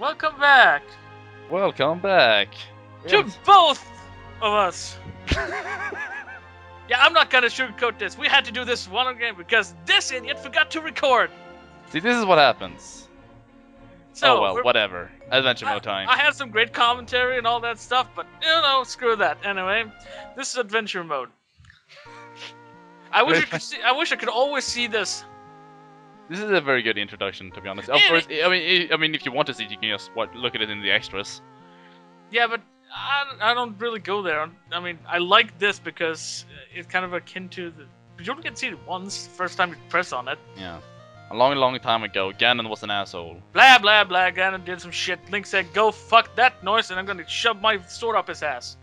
Welcome back Welcome back. to both of us. Yeah, I'm not gonna sugarcoat this. We had to do this one again because this idiot forgot to record. See, this is what happens. So, Oh well, whatever. Adventure mode time. I had some great commentary and all that stuff, but screw that. Anyway, this is adventure mode. I wish I could always see this. This is a very good introduction, to be honest. Of course, I mean, if you want to see it, you can just look at it in the extras. Yeah, but I don't really go there. I mean, I like this because it's kind of akin to the. You only get to see it once, first time you press on it. Yeah. A long, long time ago, Ganon was an asshole. Blah, blah, blah. Ganon did some shit. Link said, go fuck that noise, and I'm gonna shove my sword up his ass.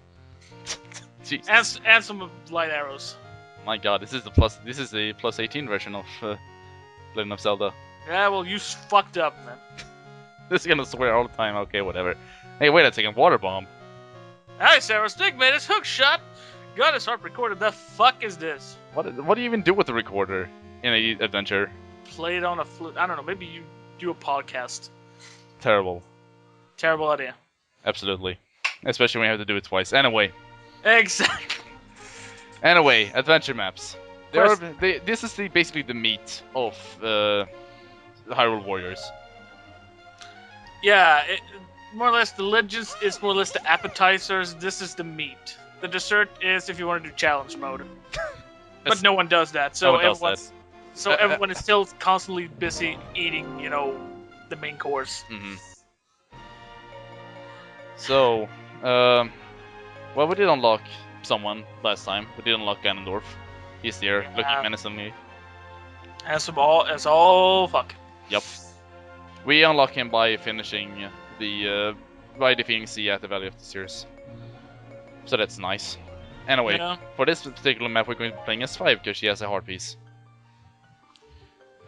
Jesus. And some light arrows. My god, this is the plus 18 version of Legend of Zelda. Yeah, well, you fucked up, man. This is gonna swear all the time, okay, whatever. Hey, wait a second, water bomb. Hey, Sarah Stick made his hook shot. Gotta start recording. The fuck is this? What do you even do with the recorder in a adventure? Play it on a flute. I don't know, maybe you do a podcast. Terrible. Terrible idea. Absolutely. Especially when you have to do it twice. Anyway. Exactly. Anyway, adventure maps. This is basically the meat of the Hyrule Warriors. Yeah, more or less the legends is more or less the appetizers. This is the meat. The dessert is if you want to do challenge mode. But no one does that, so everyone is still constantly busy eating, the main course. Mm-hmm. So, well, we did unlock someone last time. We did unlock Ganondorf. He's there, looking menacingly. As all fuck. Yep. We unlock him by finishing by defeating C at the Valley of the Tears. So that's nice. Anyway, for this particular map we're going to be playing S5 because she has a heart piece.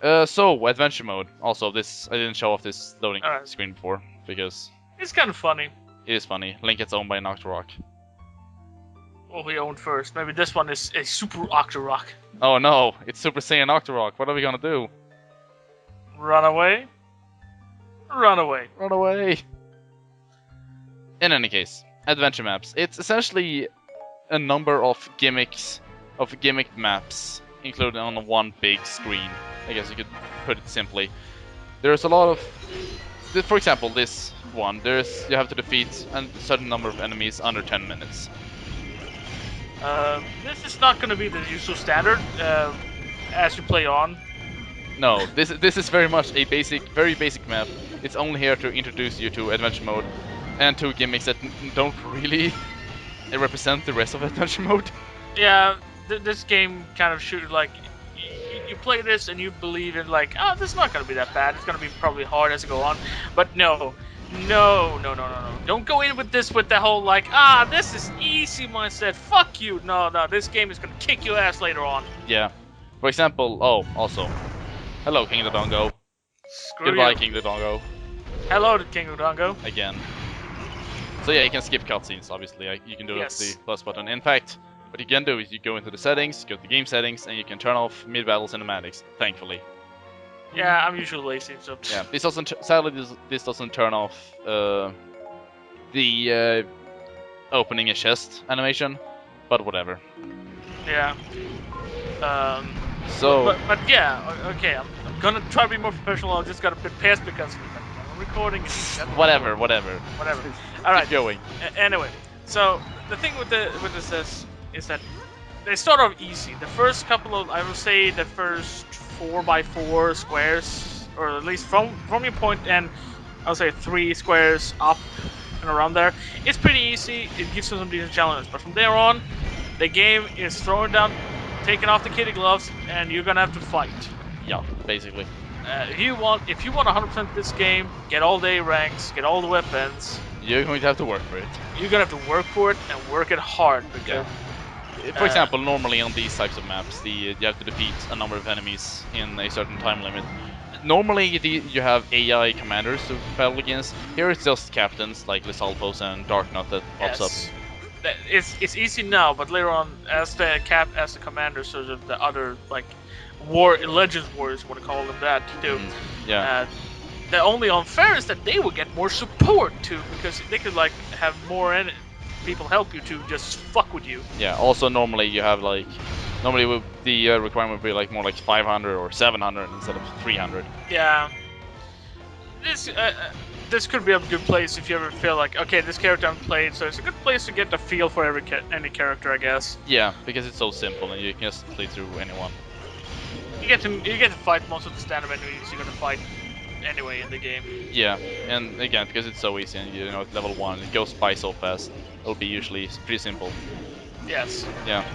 So, adventure mode. Also, this I didn't show off this loading screen before because it's kind of funny. It is funny. Link gets owned by an Octorok. Well, we owned first. Maybe this one is a Super Octorok. Oh no, it's Super Saiyan Octorok. What are we gonna do? Run away? Run away. Run away. In any case, adventure maps. It's essentially a number of gimmicked maps included on one big screen. I guess you could put it simply. There's a lot of, for example, this one. You have to defeat a certain number of enemies under 10 minutes. This is not going to be the usual standard as you play on. No, this is very much a very basic map. It's only here to introduce you to adventure mode and to gimmicks that don't really represent the rest of adventure mode. Yeah, this game kind of you play this and you believe in this is not going to be that bad. It's going to be probably hard as you go on, but no. Don't go in with this with the whole this is easy mindset. Fuck you. No, this game is gonna kick your ass later on. Yeah. For example, also, hello King of the Dongo. Goodbye King of the Dongo. Hello to King of the Dongo. Again. So yeah, you can skip cutscenes, obviously. You can do it with the plus button. In fact, what you can do is you go into the settings, go to game settings, and you can turn off mid-battle cinematics, thankfully. Yeah, I'm usually lazy, so... Yeah, sadly this doesn't turn off the opening a chest animation, but whatever. Yeah. So... But yeah, okay, I'm gonna try to be more professional. I just got a bit pissed because I'm recording and... Whatever. Alright. Keep going. Anyway, so the thing with this is that they start off easy. The first couple of, I would say the first 4x4 squares, or at least from your point and I'll say 3 squares up and around there, it's pretty easy. It gives you some decent challenges, but from there on, the game is throwing down, taking off the kitty gloves, and you're gonna have to fight. Yeah, basically. If you want 100% this game, get all the ranks, get all the weapons. You're going to have to work for it. You're gonna have to work for it and work it hard because. For example, normally on these types of maps, you have to defeat a number of enemies in a certain time limit. Normally, you have AI commanders to battle against. Here it's just captains like Lysalpos and Darknut that pops up. It's easy now, but later on, as the commander, so the other Legends warriors, want to call them that too. Yeah. The only unfair is that they would get more support too, because they could like have more people help you to just fuck with you. Yeah. Also, normally you have like, normally the requirement would be like more like 500 or 700 instead of 300. Yeah. This this could be a good place if you ever feel like, okay, this character I've played, so it's a good place to get a feel for any character, I guess. Yeah, because it's so simple and you can just play through anyone. You get to fight most of the standard enemies you're gonna fight anyway in the game. Yeah, and again, because it's so easy and you know it's level 1, it goes by so fast, it'll be usually pretty simple. Yes. Yeah.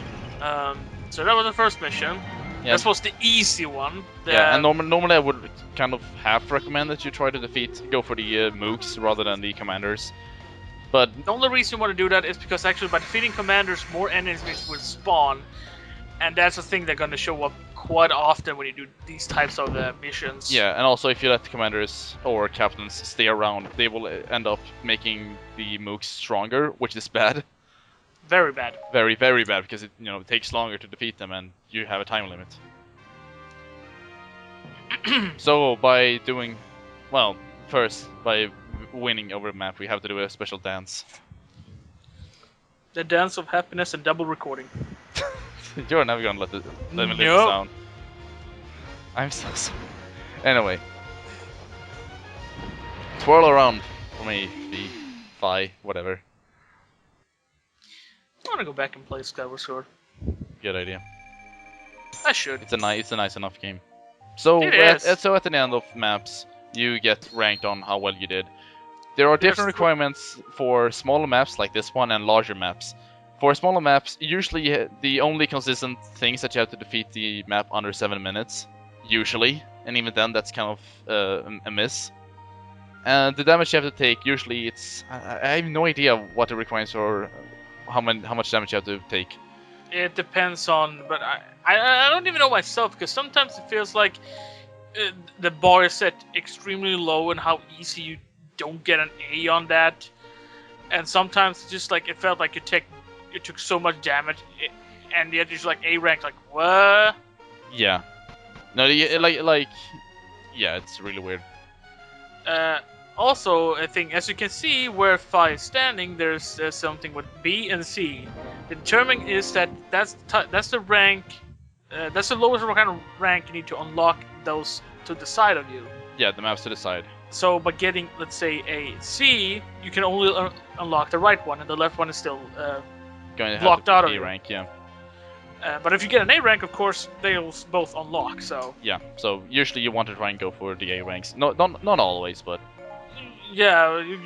So that was the first mission. Yeah. That was the easy one. Yeah, and normally I would kind of half recommend that you try to go for the mooks rather than the commanders. But the only reason you want to do that is because actually by defeating commanders, more enemies will spawn, and that's a thing they're going to show up quite often when you do these types of missions. yeah, and also if you let the commanders or captains stay around, they will end up making the mooks stronger, which is bad. Very bad. Very, very bad, because it it takes longer to defeat them, and you have a time limit. So by doing, well, first by winning over the map, we have to do a special dance. The dance of happiness and double recording. You're never gonna let me live this No. down. I'm so sorry. Anyway, twirl around for me, B, Phi, whatever. I want to go back and play Skyward Sword. Good idea. I should. It's a nice enough game. So It is. so at the end of maps, you get ranked on how well you did. There are different requirements for smaller maps like this one and larger maps. For smaller maps, usually the only consistent things that you have to defeat the map under 7 minutes, usually, and even then that's kind of a miss. And the damage you have to take, usually it's, I have no idea what the requirements are, how much damage you have to take. It depends on, but I don't even know myself, because sometimes it feels like the bar is set extremely low and how easy you don't get an A on that. And sometimes it's just like it felt like you took so much damage, and yet you're just like A rank, like what? Yeah. No, yeah, it's really weird. Also, I think as you can see where Phi is standing, there's something with B and C. The determining is that that's the rank, that's the lowest kind of rank you need to unlock those to the side of you. Yeah, the maps to the side. So by getting, let's say, a C, you can only unlock the right one, and the left one is still Going to have blocked the out of B you. rank, yeah. But if you get an A rank, of course, they'll both unlock. So Yeah, so usually you want to try and go for the A ranks. Not always, but yeah, yeah,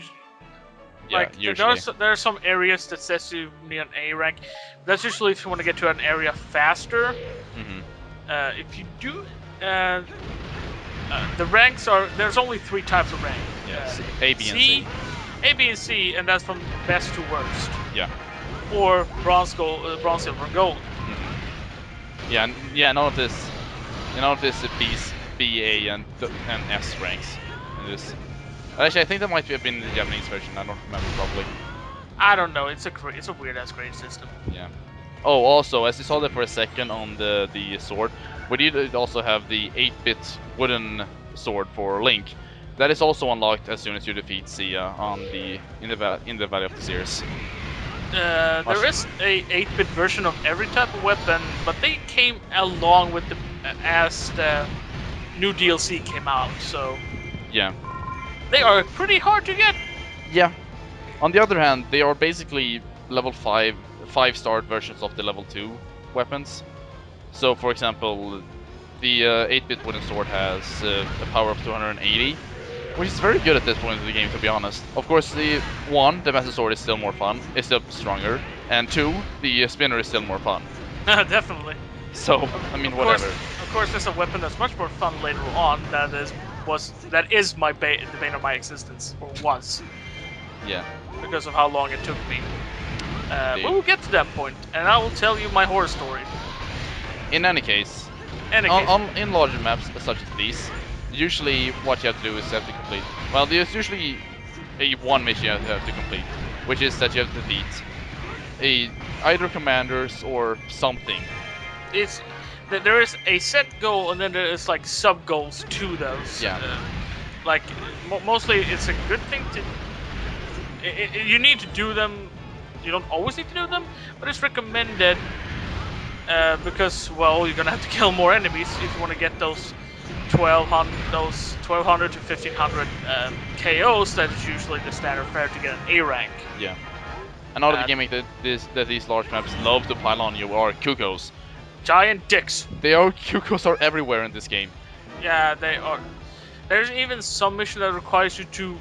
like usually. there are some areas that says you need an A rank. That's usually if you want to get to an area faster. Mm-hmm. If you do, the ranks are, there's only 3 types of rank. Yes, A, B, and C. A, B, and C, and that's from best to worst. Yeah. Or bronze, gold, bronze, silver, and gold. Mm-hmm. Yeah, none of this B, A, and S ranks in this. Actually, I think that might have been the Japanese version. I don't remember properly. I don't know. It's a weird ass grade system. Yeah. Oh, also, as you saw there for a second on the sword, we did also have the 8-bit wooden sword for Link. That is also unlocked as soon as you defeat Sia on in the Valley of the Seers. There is a 8-bit version of every type of weapon, but they came along with as the new DLC came out, so Yeah. they are pretty hard to get. Yeah. On the other hand, they are basically level 5-star versions of the level 2 weapons. So, for example, the 8-bit wooden sword has a power of 280, which is very good at this point in the game, to be honest. Of course, the Master Sword is still more fun, it's still stronger, and 2, the spinner is still more fun. Definitely. So, I mean, whatever. Of course, there's a weapon that's much more fun later on. That is the bane of my existence, or was. Yeah. Because of how long it took me. We'll get to that point, and I will tell you my horror story. In any case, in larger maps such as these, usually what you have to do is you have to complete. Well, there's usually one mission you have to complete, which is that you have to defeat either commanders or something. There is a set goal, and then there is like sub goals to those. Yeah. Like mostly, it's a good thing to. You need to do them. You don't always need to do them, but it's recommended because well, you're gonna have to kill more enemies if you want to get those 1200 to 1500 KOs. That is usually the standard fare to get an A rank. Yeah. Another Uh, gimmick that these large maps love to pile on you are cuckoos. Giant dicks. Cuckoos are everywhere in this game. Yeah, they are. There's even some mission that requires you to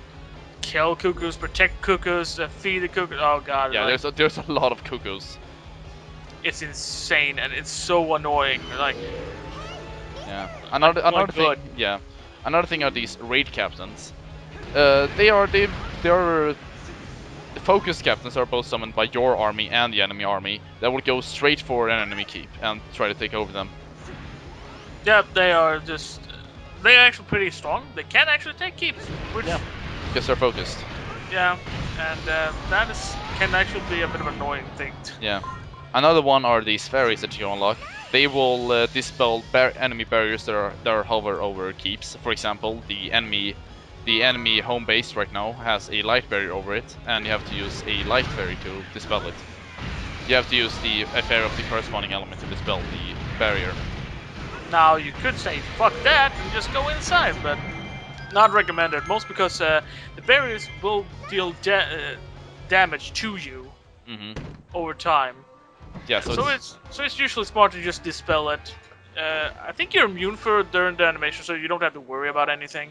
kill cuckoos, protect cuckoos, feed the cuckoos. Oh god, Yeah, like there's a lot of cuckoos. it's insane and it's so annoying. Like, Yeah. oh my Another thing. god. Yeah. Another thing are these raid captains. They are the focus captains are both summoned by your army and the enemy army that will go straight for an enemy keep and try to take over them. Yeah, they are just. They're actually pretty strong. They can actually take keeps, which Yeah. Because they're focused. yeah, and that is can actually be a bit of an annoying thing. Yeah. Another one are these fairies that you unlock. They will dispel enemy barriers that are hover over keeps. For example, the enemy home base right now has a light barrier over it, and you have to use a light fairy to dispel it. You have to use a fairy of the corresponding element to dispel the barrier. Now you could say fuck that and just go inside, but not recommended. Most because the barriers will deal damage to you Hmm. over time. Yeah, so So it's usually smart to just dispel it. I think you're immune for it during the animation, so you don't have to worry about anything.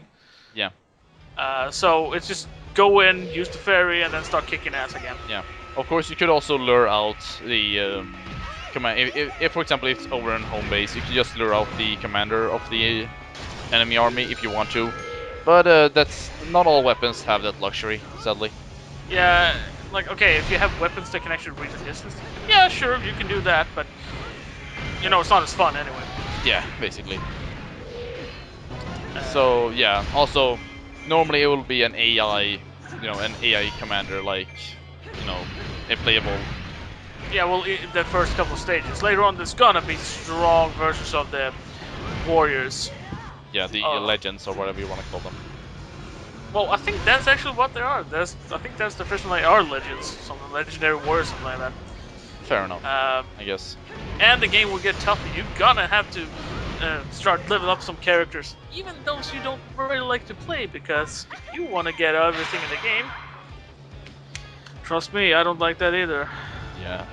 yeah, So it's just go in, use the fairy, and then start kicking ass again. yeah. Of course, you could also lure out the command. If, for example, it's over in home base, you can just lure out the commander of the enemy army if you want to. But that's not all weapons have that luxury, sadly. Yeah, like okay, if you have weapons that can actually reach a distance, yeah, sure, you can do that, but it's not as fun anyway. Yeah, basically. Uh, So yeah, also normally it will be an AI, an AI commander like, a playable. yeah, well, the first couple of stages. Later on, there's gonna be strong versions of the warriors. Yeah, the Uh, legends or whatever you want to call them. well, I think that's actually what they are. I think that's the first one they are legends, something legendary warriors, something like that. Fair enough, Um, I guess. and the game will get tougher. You're gonna have to start leveling up some characters, even those you don't really like to play, because if you want to get everything in the game, trust me, I don't like that either. Yeah,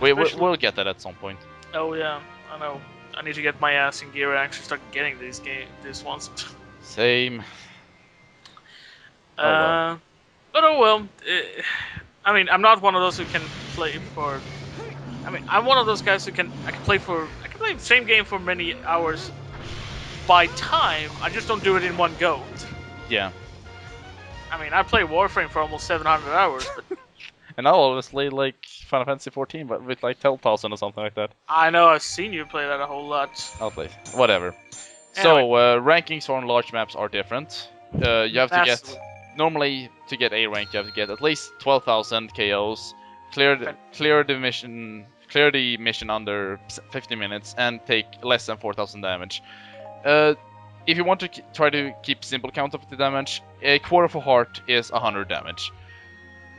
Especially, we'll get that at some point. oh yeah, I know. I need to get my ass in gear and actually start getting these ones. Same. Oh well. uh, but oh well. I mean, I'm not one of those who can play for. I mean, I'm one of those guys who I can play the same game for many hours by time. I just don't do it in one go. Yeah. I mean, I play Warframe for almost 700 hours, but And I'll obviously like Final Fantasy 14, but with like 10,000 or something like that. I know I've seen you play that a whole lot. I'll play whatever. Anyway, So rankings on large maps are different. You have to massively. get normally to get A rank, you have to get at least 12,000 KOs, clear the mission under 50 minutes, and take less than 4,000 damage. Uh, if you want to try to keep simple count of the damage, a quarter of a heart is 100 damage.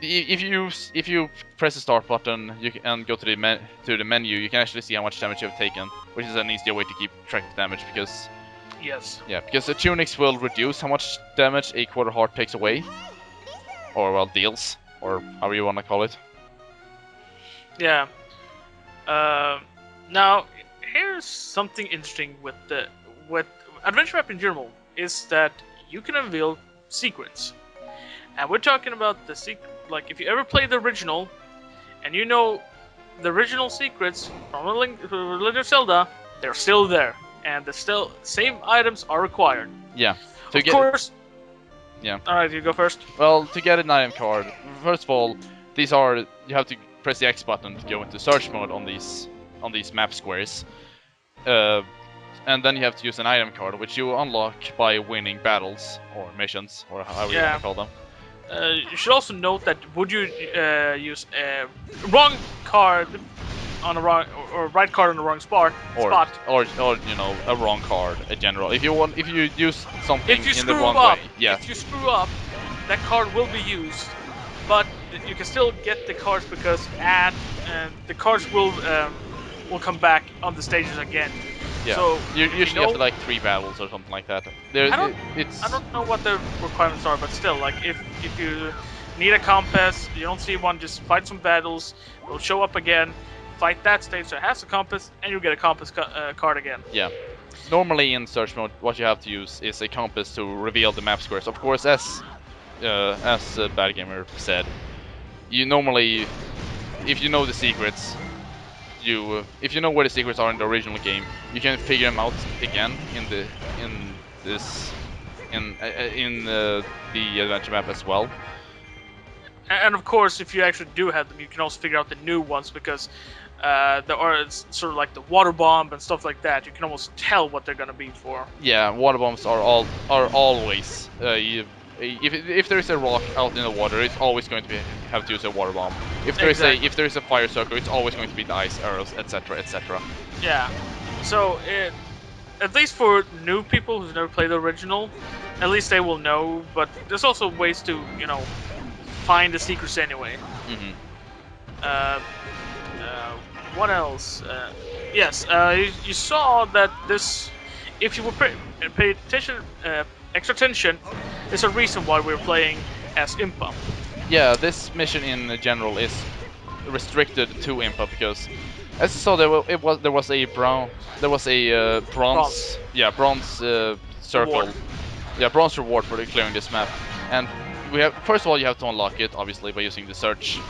If you press the start button and go to the menu, you can actually see how much damage you have taken, which is an easier way to keep track of damage because Yes. because the tunics will reduce how much damage a quarter heart takes away, or well deals, or however you want to call it. Yeah. Uh, Now, here's something interesting with Adventure Map in general is that you can unveil secrets, and we're talking about the secret. Like if you ever played the original, and you know the original secrets from Legend of Zelda, they're still there, and the still same items are required. Yeah, to Of get course. yeah. All right, you go first. Well, to get an item card, first of all, you have to press the X button to go into search mode on these map squares. Uh, and then you have to use an item card, which you unlock by winning battles or missions, or however you want Yeah. to call them. You should also note that would you use a wrong card on the wrong or right card on the wrong spot. or a wrong card in general. If you use something If you in the screw wrong up, way, yeah, that card will be used, but you can still get the cards because the cards will come back on the stages again. yeah. So You if you usually know, after like 3 battles or something like that. I don't I It's don't know what the requirements are, but still, like if you need a compass, you don't see one, just fight some battles. It'll show up again. Fight that stage that has a compass, and you'll get a compass card again. yeah. Normally in search mode, what you have to use is a compass to reveal the map squares. Of course, as BadGamer said, you normally, if you know the secrets, if you know where the secrets are in the original game, you can figure them out again in this the adventure map as well. And of course, if you actually do have them, you can also figure out the new ones because there are sort of like the water bomb and stuff like that. You can almost tell what they're gonna be for. Yeah, water bombs are always if there is a rock out in the water, it's always going to have to use a water bomb. Exactly. If there is a fire circle, it's always going to be the ice arrows, etc., etc. Yeah. So at least for new people who've never played the original, at least they will know. But there's also ways to find the secrets anyway. Hmm. Uh, uh, what else? Yes, you saw that this. If you were pay attention, extra attention, there's a reason why we're playing as Impa. Yeah, this mission in general is restricted to Impa because, as you saw, there was a Bronze bronze reward. circle, yeah, bronze reward for clearing this map, and we have first of all you have to unlock it obviously by using search,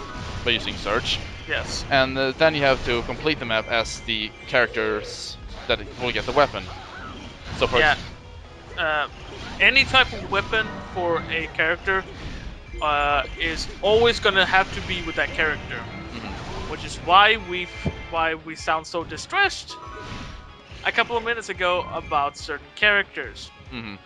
Yes. and then you have to complete the map as the characters that will get the weapon. So Yeah. first, Uh, any type of weapon for a character is always gonna have to be with that character, hmm which is why we sound so distressed a couple of minutes ago about certain characters. hmm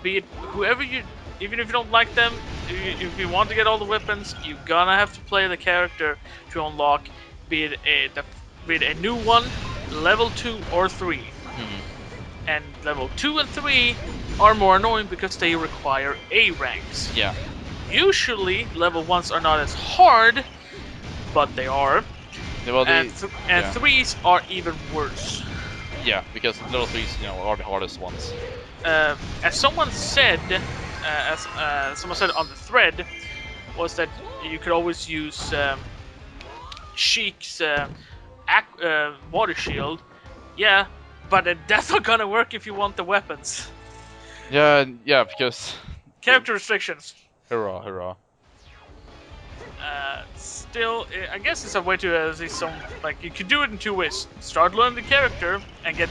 Be it whoever you, even if you don't like them, if you want to get all the weapons, you're gonna have to play the character to unlock, be it a new one, level 2 or 3. hmm And level 2 and 3 are more annoying because they require A ranks. yeah, Usually, level 1s are not as hard, but they are. well And, the and yeah 3s are even worse. yeah because level threes are the hardest ones. As someone said, as someone said on the thread, was that you could always use Sheik's water shield. Yeah, but that's not gonna work if you want the weapons. Yeah, because Character restrictions. hurrah, hurrah. Still, I guess it's a way to see some, like, you could do it in two ways: start learning the character and get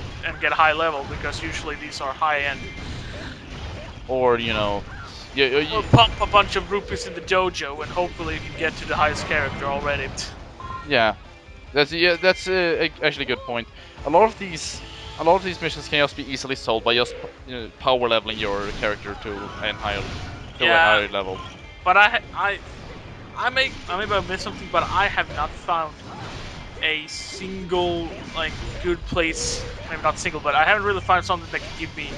a high level, because usually these are high end, Or yeah, or pump a bunch of rupees in the dojo and hopefully you can get to the highest character already. yeah. That's actually a good point. A lot of these missions can just be easily solved by just power leveling your character to a Yeah, higher level. but maybe I missed something, but I have not found a single, like, good place. Maybe not single, but I haven't really found something that can give me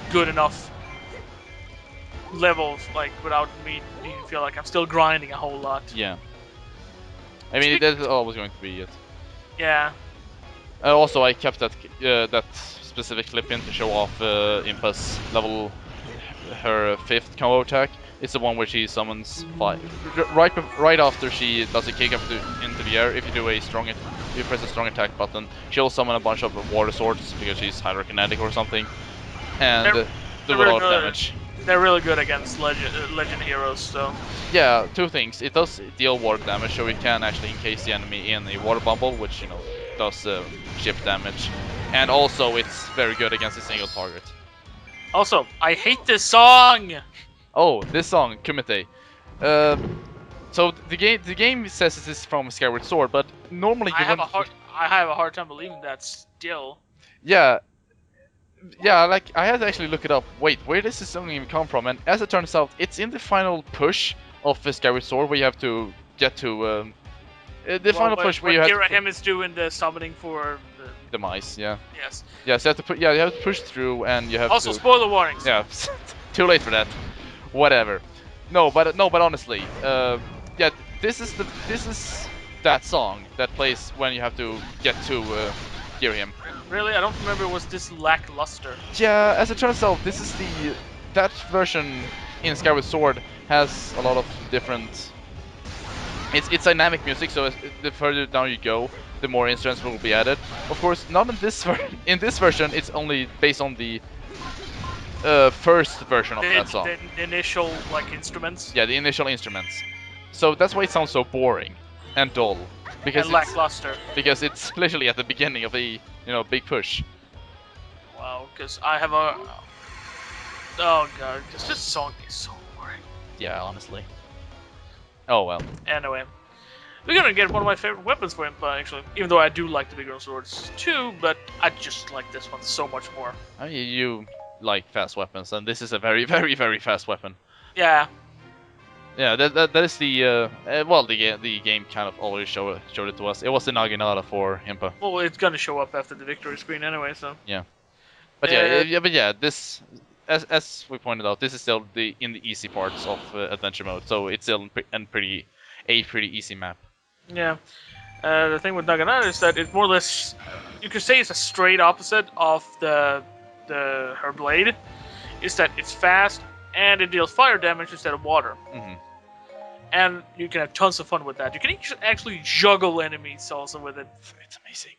good enough levels, like, without me needing to feel like I'm still grinding a whole lot. Yeah, I mean Speak- that's always going to be it. yeah, Also, I kept that specific clip in to show off Impa's level, her fifth combo attack. It's the one where she summons right after she does a kick into the air. If you press a strong attack button, she'll summon a bunch of water swords because she's hydrokinetic or something, and they're do they're a really lot of good. damage. They're really good against legend heroes. So Yeah, two things. It does deal water damage, so it can actually encase the enemy in a water bubble, which does ship damage, and also it's very good against a single target. also, I hate this song. Oh, this song, Kumite. Uh, so the game says this is from Skyward Sword, but normally I you have a wouldn't. hard I have a hard time believing that still. Yeah, yeah. Like I had to actually look it up. Wait, where does this song even come from? And as it turns out, it's in the final push of Skyward Sword, where you have to get to The final push where you have to Girahim is doing the summoning for the mice. Yeah. yes. Yeah. So you have to put. Yeah, you have to push through, and you have Also, to. spoiler warnings. Yeah. Too late for that. Whatever. No, but honestly, yeah, this is that song that plays when you have to get to Girahim. Really, I don't remember it was this lackluster. Yeah, as it turns out, this is that version in Skyward Sword has a lot of different. It's dynamic music, so the further down you go, the more instruments will be added. Of course, not in this in this version. It's only based on the first version of that song. The initial like instruments Yeah, the initial instruments. So that's why it sounds so boring and dull because and lackluster. it's literally at the beginning of a big push. Wow, because I have a oh god, because this song is so boring. Yeah, honestly. Oh well. Anyway, we're gonna get one of my favorite weapons for Impa actually. Even though I do like the bigger swords too, but I just like this one so much more. I mean, you like fast weapons, and this is a very, very, very fast weapon. Yeah. Yeah, that is well, the game kind of already showed it to us. It was the Naginata for Impa. Well, it's gonna show up after the victory screen anyway, so. Yeah, but yeah, this as we pointed out, this is still in the easy parts of adventure mode, so it's still pretty easy map. Yeah. The thing with Naginata is that it's more or less, you could say it's a straight opposite of her blade. Is that it's fast and it deals fire damage instead of water. Mm-hmm. And you can have tons of fun with that. You can actually juggle enemies also with it. It's amazing.